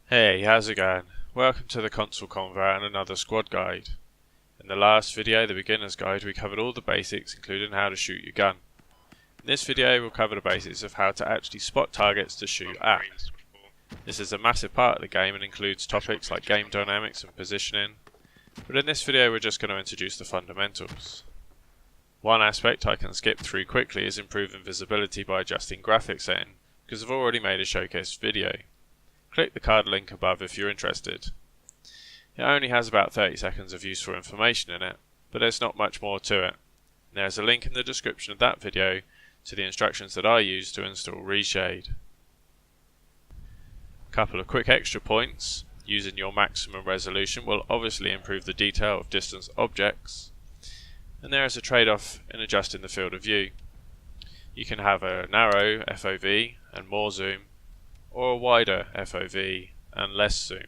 Hey, how's it going? Welcome to the console convo and another squad guide. In the last video, the beginner's guide, we covered all the basics including how to shoot your gun. In this video we'll cover the basics of how to actually spot targets to shoot at. This is a massive part of the game and includes topics like game dynamics and positioning, but in this video we're just going to introduce the fundamentals. One aspect I can skip through quickly is improving visibility by adjusting graphics setting, because I've already made a showcase video. Click the card link above if you're interested. It only has about 30 seconds of useful information in it, but there's not much more to it. There's a link in the description of that video to the instructions that I use to install Reshade. A couple of quick extra points. Using your maximum resolution will obviously improve the detail of distant objects, and there is a trade-off in adjusting the field of view. You can have a narrow FOV and more zoom, or a wider FOV and less zoom.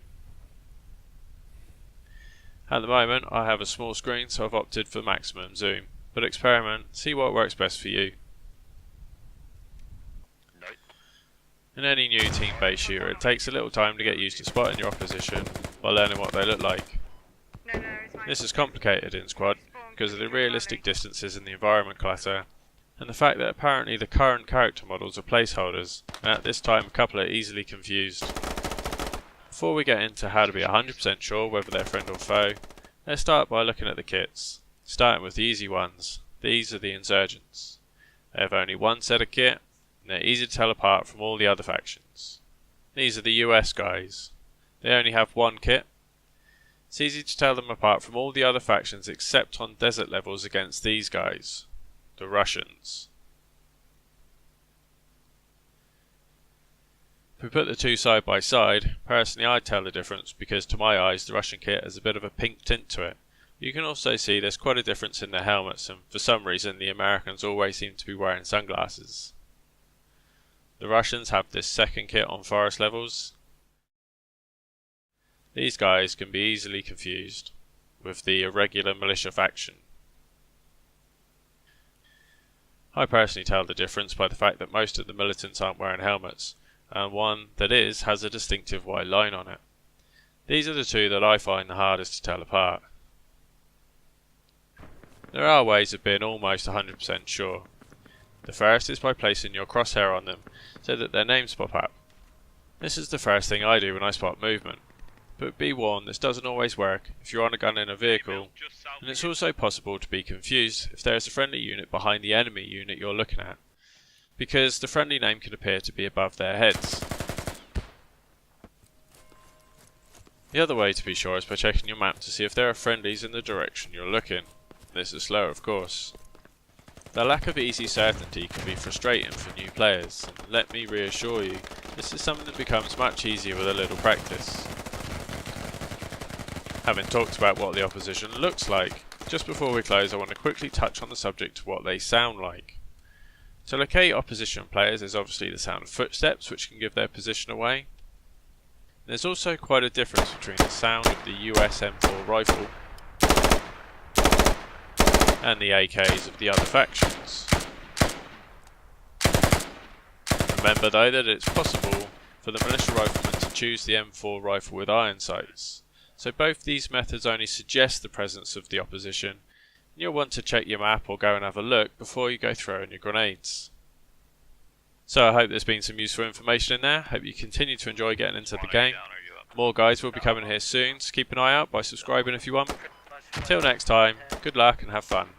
At the moment I have a small screen, so I've opted for maximum zoom, but experiment, see what works best for you. In any new team-based shooter, it takes a little time to get used to spotting your opposition by learning what they look like. This is complicated in squad because of the realistic distances in the environment clutter, and the fact that apparently the current character models are placeholders, and at this time a couple are easily confused. Before we get into how to be 100% sure whether they're friend or foe, let's start by looking at the kits, starting with the easy ones. These are the insurgents. They have only one set of kit, and they're easy to tell apart from all the other factions. These are the US guys. They only have one kit. It's easy to tell them apart from all the other factions except on desert levels against these guys, the Russians. If we put the two side by side, personally I'd tell the difference because to my eyes the Russian kit has a bit of a pink tint to it. You can also see there's quite a difference in their helmets, and for some reason the Americans always seem to be wearing sunglasses. The Russians have this second kit on forest levels. These guys can be easily confused with the irregular militia faction. I personally tell the difference by the fact that most of the militants aren't wearing helmets, and one that is has a distinctive white line on it. These are the two that I find the hardest to tell apart. There are ways of being almost 100% sure. The first is by placing your crosshair on them so that their names pop up. This is the first thing I do when I spot movement, but be warned this doesn't always work if you're on a gun in a vehicle, and it's also possible to be confused if there is a friendly unit behind the enemy unit you're looking at, because the friendly name can appear to be above their heads. The other way to be sure is by checking your map to see if there are friendlies in the direction you're looking. This is slow, of course. The lack of easy certainty can be frustrating for new players, and let me reassure you, this is something that becomes much easier with a little practice. Having talked about what the opposition looks like, just before we close I want to quickly touch on the subject of what they sound like. To locate opposition players is obviously the sound of footsteps, which can give their position away. There's also quite a difference between the sound of the US M4 rifle and the AKs of the other factions. Remember though that it's possible for the militia riflemen to choose the M4 rifle with iron sights, so both these methods only suggest the presence of the opposition, and you'll want to check your map or go and have a look before you go throwing your grenades. So I hope there's been some useful information in there. Hope you continue to enjoy getting into the game. More guides will be coming here soon, so keep an eye out by subscribing if you want. Till next time, good luck and have fun.